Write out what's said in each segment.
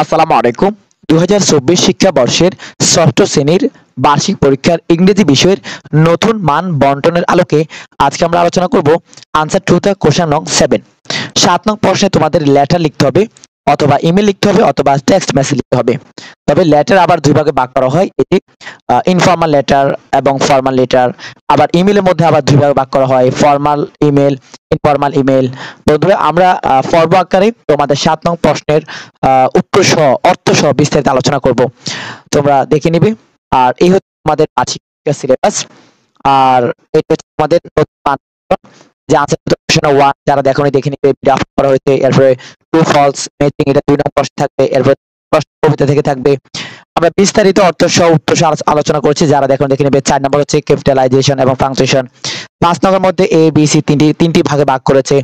আসসালামু আলাইকুম। ২০২৪ শিক্ষাবর্ষের ষষ্ঠ শ্রেণীর বার্ষিক পরীক্ষার ইংরেজি বিষয়ের নতুন মান বন্টনের আলোকে আজকে আমরা আলোচনা করব আনসার টু দ্য কোশ্চেন নং 7। ৭ নং প্রশ্নে তোমাদের লেটার লিখতে হবে, অথবা ইমেল লিখতে হবে, অথবা টেক্সট মেসেজ লিখতে হবে। তবে লেটার আবার দুই ভাগে ভাগ করা হয়, এটি ইনফর্মাল লেটার এবং ফর্মাল লেটার। আবার ইমেলের মধ্যে আবার দুই ভাগে ভাগ করা হয়, ফর্মাল ইমেল, ইনফর্মাল ইমেল। বন্ধুরা, আমরা পর্ব আকারে তোমাদের ৭ নং প্রশ্নের উত্তর সহ অর্থ সহ বিস্তারিত আলোচনা করব, তোমরা দেখে নিবে। আর এই হচ্ছে আমাদের বার্ষিক সিলেবাস। আর এটা হচ্ছে আমাদের নতুন যে আনসার কোশ্চেন 1 যারা দেখোনি দেখে নিবে, ড্রাফট করা হয়েছে। এরপরে ট্রু ফলস ম্যাচিং, এটা 2 নম্বর প্রশ্ন থাকবে। এরপর প্রশ্ন কবিতা থেকে থাকবে। আমরা বিস্তারিত অর্থ সহ উত্তর সহ আলোচনা করছি, যারা দেখোনি দেখে নিবে। 4 নম্বর হচ্ছে ক্যাপিটালাইজেশন এবং পাংচুয়েশন। 5 নম্বরের মধ্যে এ বি সি তিনটি ভাগে ভাগ করেছে।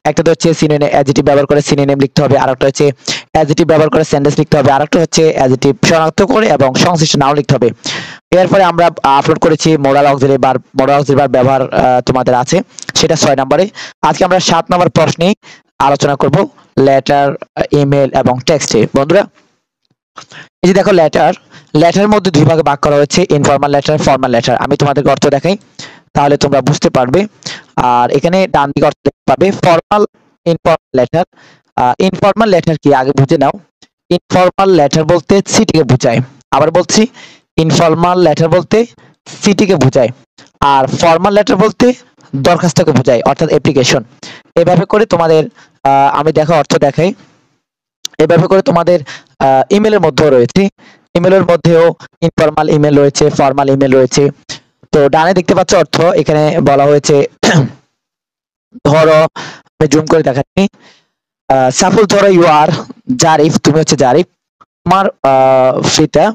একটা হচ্ছে সিনোনিম অ্যাডজেক্টিভ ব্যবহার করে সিনোনিম লিখতে হবে, আরেকটা হচ্ছে অ্যাডজেক্টিভ ব্যবহার করে সেন্টেন্স লিখতে হবে, আরেকটা হচ্ছে অ্যাডজেক্টিভ শনাক্ত করে এবং সংশ্লিষ্ট নাও লিখতে হবে। এরপরে আমরা আপলোড করেছি modal auxiliary verb. Modal auxiliary verb ব্যবহার তোমাদের আছে, সেটা 6 নম্বরে। আজকে আমরা 7 নম্বর প্রশ্নে আলোচনা করব লেটার, ইমেল এবং টেক্সটে। বন্ধুরা, এই যে দেখো লেটারের মধ্যে দুই ভাগে ভাগ করা হয়েছে, ইনফর্মাল লেটার, ফর্মাল লেটার। আমি তোমাদেরকে অর্থ দেখাই, তাহলে তোমরা বুঝতে পারবে। আর এখানে ডান দিকে অর্থ দেখতে পাবে formal, informal letter. Informal letter কি আগে বুঝে নাও। ইনফর্মাল লেটার বলতে সিটিকে বোঝায়। আবার বলছি, ইনফর্মাল লেটার বলতে সিটিকে বোঝায়। আর ফর্মাল লেটার বলতে দরখাস্তকে বোঝায়, অর্থাৎ অ্যাপ্লিকেশন। এভাবে করে তোমাদের আমি দেখো অর্থ দেখাই। এভাবে করে তোমাদের ইমেলের মধ্যেও রয়েছে। ইমেলের মধ্যেও ইনফর্মাল ইমেল রয়েছে, ফর্মাল ইমেল রয়েছে। তো ডানে দেখতে পাচ্ছ অর্থ, এখানে বলা হয়েছে ধরো, আমি জুম করে দেখাচ্ছি। সাপোজ ধরো ইউ আর জারিফ, তুমি হচ্ছে জারিফ। তোমার পিতা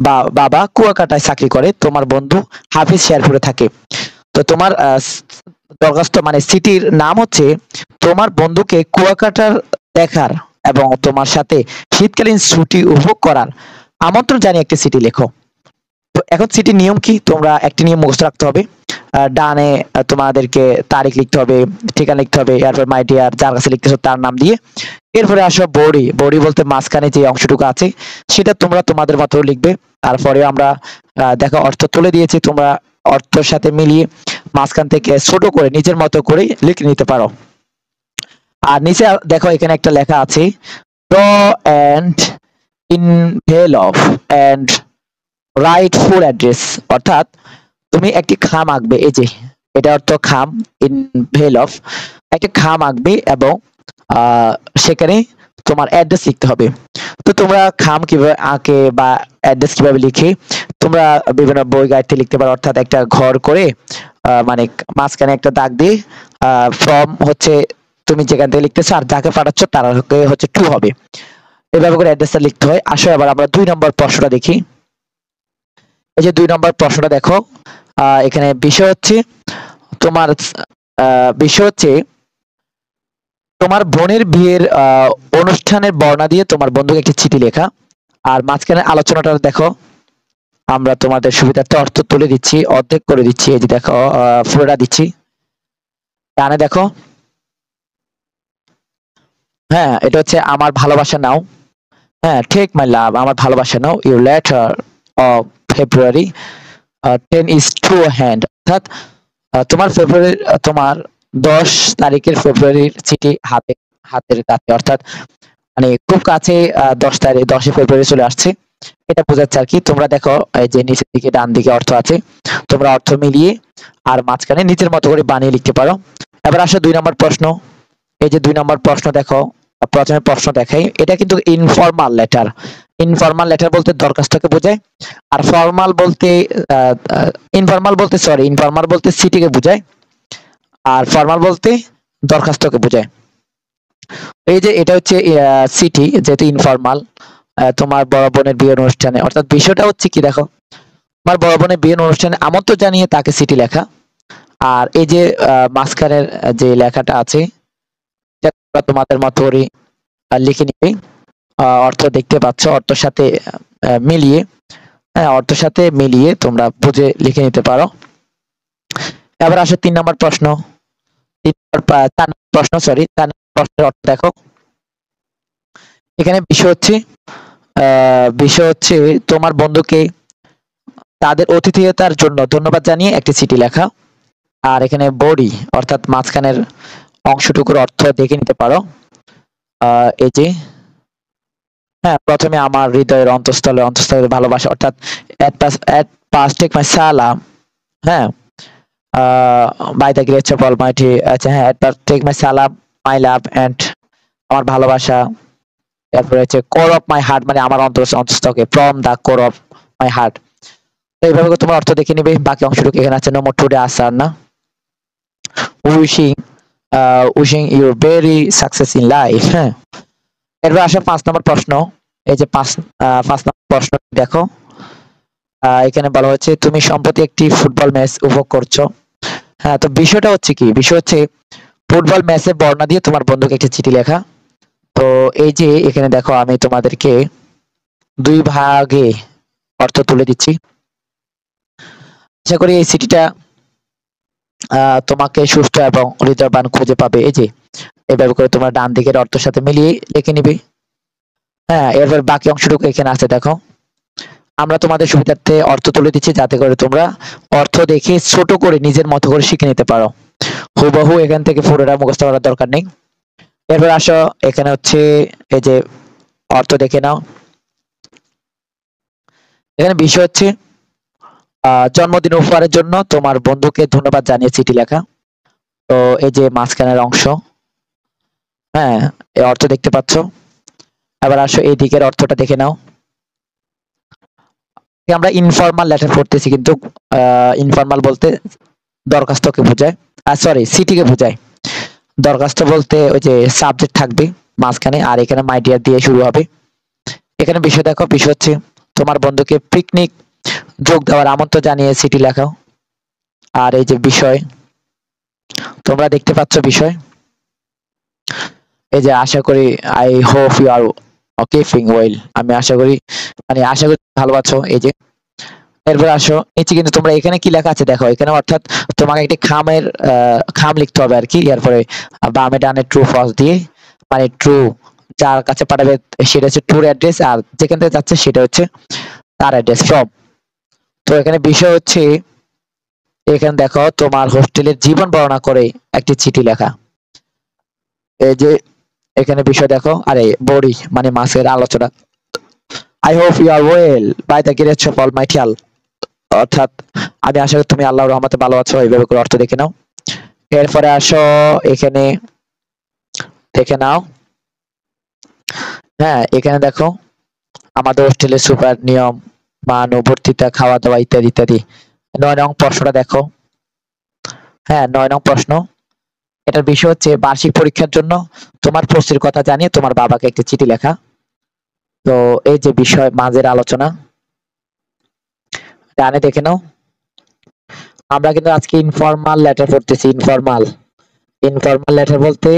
বা বাবা কুয়াকাটায় চাকরি করে, তোমার বন্ধু হাফিজ শেরপুরে থাকে। তো তোমার দরখাস্ত মানে সিটির নাম হচ্ছে তোমার বন্ধুকে কুয়াকাটার দেখার এবং তোমার সাথে শীতকালীন ছুটি উপভোগ করার আমন্ত্রণ জানিয়ে একটি চিঠি লেখো। তো এখন চিঠির নিয়ম কি, তোমরা একটি নিয়ম মুখস্থ রাখতে হবে। ডানে তোমাদেরকে তারিখ লিখতে হবে, ঠিকানা লিখতে হবে, এরপর মাই ডিয়ার, যার কাছে লিখতেছো তার নাম দিয়ে। এরপরে আসো বডি। বডি বলতে মাঝখানে যে অংশটুকু আছে সেটা তোমরা তোমাদের মতো লিখবে। তারপরে আমরা দেখো অর্থ তুলে দিয়েছি, তোমরা অর্থের সাথে মিলিয়ে মাঝখান থেকে ছোট করে নিজের মতো করে লিখে নিতে পারো। আর নিচে দেখো এখানে একটা লেখা আছে, draw and involve and right full address. অর্থাৎ তুমি একটি খাম আঁকবে, এই যে এটা অর্থ খাম, ইনভেলভ, একটা খাম আঁকবে এবং সেখানে তোমার অ্যাড্রেস লিখতে হবে। তো তোমরা খাম কিভাবে আঁকে বা অ্যাড্রেস কিভাবে লিখে তোমরা বিভিন্ন বই গাইড থেকে লিখতে পারো। অর্থাৎ একটা ঘর করে মানে মাঝখানে একটা দাগ দিয়ে ফ্রম হচ্ছে তুমি যেখান থেকে লিখতেছো, আর যাকে পাঠাচ্ছ তার হচ্ছে টু হবে। এভাবে করে অ্যাড্রেসটা লিখতে হয়। আসো এবার আমরা 2 নম্বর প্রশ্নটা দেখি। এই যে 2 নম্বর প্রশ্নটা দেখো, এখানে বিষয় হচ্ছে তোমার তোমার বোনের বিয়ের অনুষ্ঠানের বর্ণনা দিয়ে তোমার বন্ধুকে একটি চিঠি লেখা। আর মাঝখানে আলোচনাটা দেখো, আমরা তোমাদের সুবিধার্থে অর্থ তুলে দিচ্ছি, অর্ধেক করে দিচ্ছি। এই যে দেখো পুরোটা দিচ্ছি, ডানে দেখো। হ্যাঁ, এটা হচ্ছে আমার ভালোবাসা নাও। হ্যাঁ, টেক মাই লাভ, আমার ভালোবাসা নাও। Your letter of February 10 is to hand। অর্থাৎ তোমার 10 তারিখের ফেব্রুয়ারির চিঠি হাতের কাছে, অর্থাৎ মানে খুব কাছে। 10 ফেব্রুয়ারি চলে আসছে, এটা বোঝাচ্ছে আর কি। তোমরা দেখো এই যে নিচের দিকে ডান দিকে অর্থ আছে, তোমরা অর্থ মিলিয়ে আর মাঝখানে নিজের মতো করে বানিয়ে লিখতে পারো। এবার আসো 2 নম্বর প্রশ্ন। এই যে 2 নম্বর প্রশ্ন দেখো, প্রথমে প্রশ্ন দেখাই। এটা কিন্তু ইনফর্মাল লেটার। ইনফর্মাল লেটার বলতে দরখাস্তকে বোঝায়। আর ফর্মাল বলতে ইনফর্মাল বলতে সিটিকে বোঝায়। আর ফর্মাল বলতে দরখাস্তকে বোঝায়। এই যে এটা হচ্ছে সিটি, যেহেতু ইনফর্মাল। তোমার বড় বোনের বিয়ের অনুষ্ঠানে, অর্থাৎ বিষয়টা হচ্ছে কি দেখো, তোমার বড় বোনের বিয়ের অনুষ্ঠানে আমন্ত্রণ জানিয়ে তাকে চিঠি লেখা। আর এই যে মাঝখানের যে লেখাটা আছে তোমাদের মতো করে লিখে নিবে। অর্থ দেখতে পাচ্ছ, অর্থের সাথে মিলিয়ে, অর্থের সাথে মিলিয়ে তোমরা বুঝে লিখে নিতে পারো। এবার আসো 3 নম্বর প্রশ্ন। 4 নম্বর প্রশ্ন, সরি, 4 নম্বর প্রশ্নের অর্থ দেখো। এখানে বিষয় হচ্ছে বিষয় হচ্ছে তোমার বন্ধুকে তাদের আতিথেয়তার জন্য ধন্যবাদ জানিয়ে একটি চিঠি লেখা। আর এখানে বডি অর্থাৎ মাঝখানের অংশটুকুর অর্থ দেখে নিতে পারো। এই যে, হ্যাঁ, প্রথমে আমার হৃদয়ের অন্তঃস্থলে ভালোবাসা অর্থাৎ at past take my salam, হ্যাঁ, by the grace of Almighty, আচ্ছা হ্যাঁ, at past take my salam, my love and আমার ভালোবাসা। এরপরে হচ্ছে core of my heart, মানে আমার অন্তঃস্থকে from the core of my heart। তো এইভাবে করে তোমার অর্থ দেখে নিবে। বাকি অংশটুকু এখানে আছে no more today আসার না, wishing wishing you very success in life, হ্যাঁ। এরপর আসো 5 নম্বর প্রশ্ন। এই যে 5 নম্বর প্রশ্ন দেখো। এখানে বলা হচ্ছে তুমি সম্প্রতি একটি ফুটবল ম্যাচ উপভোগ করছো। হ্যাঁ, তো বিষয়টা হচ্ছে কি, বিষয় হচ্ছে ফুটবল ম্যাচে বর্ণনা দিয়ে তোমার বন্ধুকে একটি চিঠি লেখা। তো এই যে এখানে দেখো, আমি তোমাদেরকে 2 ভাগে অর্থ তুলে দিচ্ছি। আশা করি এই চিঠিটা তোমাকে সুস্থ এবং হৃদয়বান খুঁজে পাবে। এই যে এভাবে করে তোমার ডান দিকের অর্থের সাথে মিলিয়ে লিখে নিবে। হ্যাঁ, এরপর বাকি অংশটুকু এখানে আছে দেখো। আমরা তোমাদের সুবিধার্থে অর্থ তুলে দিচ্ছি যাতে করে তোমরা অর্থ দেখে ছোট করে নিজের মতো করে শিখে নিতে পারো। হুবহু এখান থেকে পুরোটা মুখস্থ করার দরকার নেই। এরপর আসো, এখানে হচ্ছে এই যে অর্থ দেখে নাও। এখানে বিষয় হচ্ছে জন্মদিন উপহারের জন্য তোমার বন্ধুকে ধন্যবাদ জানিয়ে চিঠি লেখা। তো এই যে মাঝখানের অংশ, হ্যাঁ, এই অর্থ দেখতে পাচ্ছ। এবার আসো এই দিকের অর্থটা দেখে নাও। আমরা ইনফর্মাল লেটার পড়তেছি, কিন্তু ইনফর্মাল বলতে দরখাস্তকে বোঝায়, সরি সিটিকে বোঝায়। দরখাস্ত বলতে ওই যে সাবজেক্ট থাকবে মাঝখানে, আর এখানে মাই ডিয়ার দিয়ে শুরু হবে। এখানে বিষয় দেখো, বিষয় হচ্ছে তোমার বন্ধুকে পিকনিক যোগ দেওয়ার আমন্ত্রণ জানিয়ে চিঠি লেখাও। আর এই যে বিষয়, তোমরা দেখতে পাচ্ছ বিষয়। এই যে আশা করি I hope you are keeping well, আমি আশা করি, মানে আশা করি ভালো আছো। এই যে এরপর আসো নিচে, কিন্তু তোমরা এখানে কি লেখা আছে দেখো। এখানে অর্থাৎ তোমাকে একটি খাম লিখতে হবে আর কি। এরপরে বামে ডানে ট্রু ফলস দিয়ে, মানে ট্রু যার কাছে পাঠাবে সেটা হচ্ছে ট্রুর অ্যাড্রেস, আর যেখান থেকে যাচ্ছে সেটা হচ্ছে তার অ্যাড্রেস ফ্রম। তো এখানে বিষয় হচ্ছে, এখানে দেখো তোমার হোস্টেলের জীবন বর্ণনা করে একটি চিঠি লেখা। এই যে এখানে বিষয় দেখো, আরে বডি মানে মাসের আলোচনা। I hope you are well by the grace of almighty Allah, অর্থাৎ আমি আশা করি তুমি আল্লাহর রহমতে ভালো আছো। এইভাবে করে অর্থ দেখে নাও। এরপরে আসো এখানে দেখে নাও। হ্যাঁ, এখানে দেখো আমাদের হোস্টেলের সুপার নিয়ম, মান ও ভর্তিতা, খাওয়া দাওয়া ইত্যাদি ইত্যাদি। 9 নং প্রশ্নটা দেখো। হ্যাঁ, 9 নং প্রশ্ন। এটার বিষয় হচ্ছে বার্ষিক পরীক্ষার জন্য তোমার প্রস্তুতির কথা জানিয়ে তোমার বাবাকে একটি চিঠি লেখা। তো এই যে বিষয় মাঝের আলোচনা, ডানে দেখে নাও। আমরা কিন্তু আজকে ইনফর্মাল লেটার পড়তেছি। ইনফর্মাল ইনফর্মাল লেটার বলতে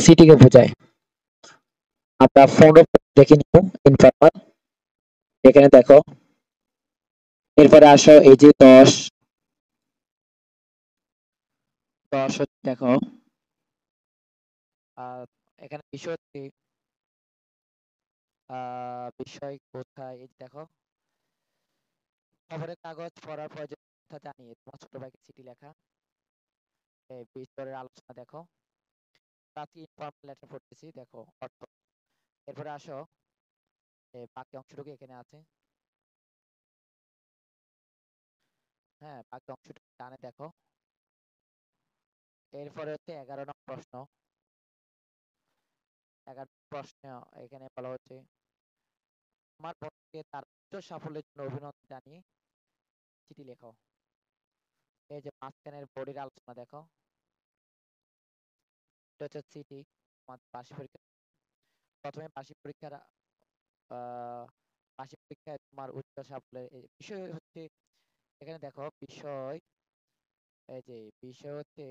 সিটিকে বোঝায়। আমরা ফোনও দেখে নিব ইনফর্মাল। এখানে দেখো। এরপরে আসো এই যে 10 10 হচ্ছে দেখো। আহ, এখানে বিষয় হচ্ছে বিষয় কোথায়, এই যে দেখো, খবরের কাগজ পড়ার প্রয়োজনীয়তা কথা জানিয়ে তোমার ছোট ভাইকে চিঠি লেখা। এই বিস্তরের আলোচনা দেখো। আজকে ইনফর্মাল লেটার পড়তেছি দেখো অর্থ। এরপরে আসো বাকি অংশটুকু এখানে আছে। হ্যাঁ, বাকি অংশটুকু ডানে দেখো। এরপরে হচ্ছে 11 নং প্রশ্ন। 11 প্রশ্ন এখানে বলা হচ্ছে তোমার বন্ধুকে তার উচ্চ সাফল্যের জন্য অভিনন্দন জানিয়ে চিঠি লেখো। এই যে মাঝখানের বডির আলোচনা দেখো। এটা হচ্ছে চিঠি তোমার বার্ষিক পরীক্ষা। প্রথমে বার্ষিক পরীক্ষার বার্ষিক পরীক্ষায় তোমার উচ্চ সাফল্যের বিষয় হচ্ছে, এখানে দেখো বিষয়, এই যে বিষয় হচ্ছে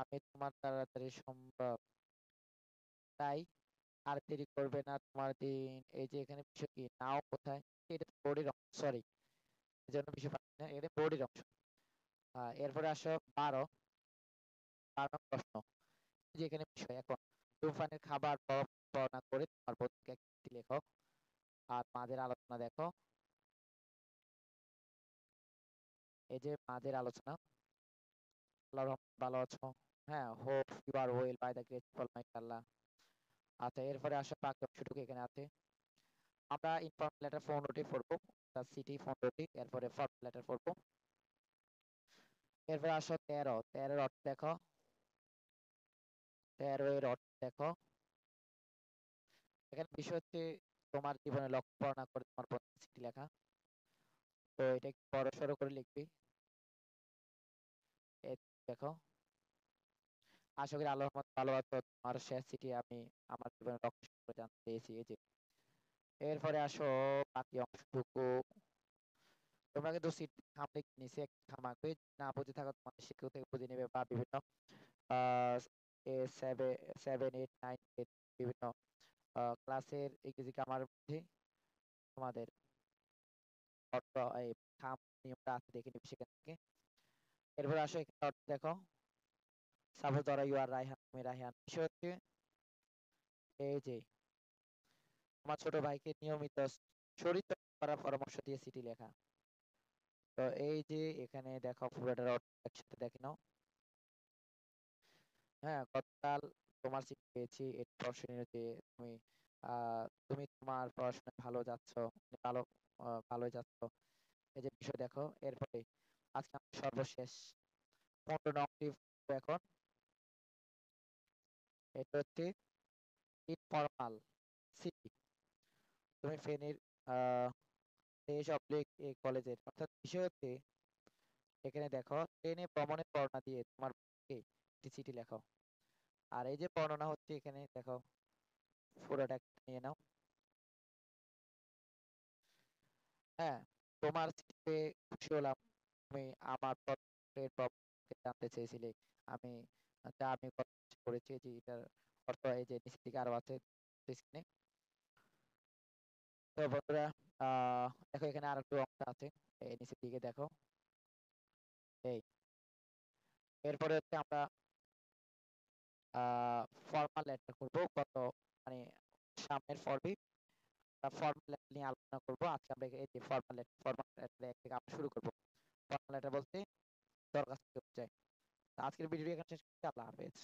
আমি তোমার তাড়াতাড়ি সম্ভব, তাই আর দেরি করবে না তোমার দিন। এই যে এখানে বিষয় কি নাও কোথায়, এটা বডির অংশ, সরি এই জন্য বিষয় পাচ্ছি না, এটা বডির অংশ। এরপরে আসো 12 প্রশ্ন। যে এখানে বিষয় এখন ধূমপানের খাবার বর্ণনা করে আর মাঝের আলোচনা দেখো, এই যে মাঝের আলোচনা, আল্লাহর রহমতে ভালো আছো। হ্যাঁ, hope you are well by the grace of my Allah. আচ্ছা, এরপরে আসো বাকি অংশটুকু এখানে আছে। আমরা ইনফর্মাল লেটার 15টি পড়বো, তার সিটি 15টি, এরপরে ফর্মাল লেটার পড়বো। এরপরে আসো 13 অর্থ দেখো, 13 এর অর্থ দেখো। এখানে বিষয় হচ্ছে তোমার জীবনে লক্ষ্য পূরণ করে তোমার বন্ধু চিঠি লেখা। তো এটা একটু বড় সড়ো করে লিখবি। এই দেখো, আশা করি আল্লাহর রহমতে ভালো আছো। তোমার শেষ চিঠি আমি আমার জীবনের লক্ষ্য সম্পর্কে জানতে চেয়েছি, এই যে। এরপরে আসো বাকি অংশটুকু। তোমরা কিন্তু সিট থামলে নিচে থামাবে, না বুঝে থাকো তোমাদের শিক্ষক থেকে বুঝে নেবে, বা বিভিন্ন আহ সেভেন 7, 8, 9 বিভিন্ন ক্লাসের ইংরেজি গ্রামার মধ্যে তোমাদের অর্থ এই থাম নিয়মটা আছে, দেখে নিবে সেখান থেকে। এরপর আসো এখানে অর্থ দেখো। সাপোজ ধরো ইউ আর রায়হান, তুমি রায়হান। বিষয় হচ্ছে এই যে তোমার ছোট ভাইকে নিয়মিত শরীর চর্চা করার পরামর্শ দিয়ে চিঠি লেখা। তো এই যে এখানে দেখো পুরোটার অর্থ একসাথে দেখে নাও। হ্যাঁ, গতকাল তোমার চিঠি পেয়েছি, এটা দর্শনীয় যে তুমি তুমি তোমার পড়াশোনায় ভালো যাচ্ছ, ভালো ভালোই যাচ্ছ, এই যে বিষয় দেখো। এরপরে আজকে আমার সর্বশেষ 15 নংটি এখন, এটা হচ্ছে ইনফরমাল সিটি। তুমি ফেনীর আহ দেশ অবলিক এই কলেজের, অর্থাৎ বিষয় হচ্ছে এখানে দেখো ট্রেনে ভ্রমণের বর্ণনা দিয়ে তোমার একটি চিঠি লেখো। আর এই যে বর্ণনা হচ্ছে এখানে দেখো, পুরোটা নিয়ে নাও। হ্যাঁ, তোমার চিঠিতে খুশি হলাম, তুমি আমার পত্রের প্রবলেমকে জানতে চেয়েছিলে। আমি আমি করেছি যে এটার অর্থ এই যে নিচের দিকে আরো আছে স্ক্রিনে। তো বন্ধুরা, দেখো এখানে আর একটু অংশ আছে, এই নিচের দিকে দেখো। এই এরপরে হচ্ছে আমরা ফর্মাল লেটার করবো, মানে সামনের পর্বে ফর্মাল লেটার নিয়ে আলোচনা করবো। আজকে আমরা এই যে ফর্মাল লেটার থেকে আমরা শুরু করবো। ফর্মাল লেটার বলতে দরখাস্ত করতে চাই। আজকের ভিডিও এখানে শেষ করছি। আল্লাহ হাফেজ।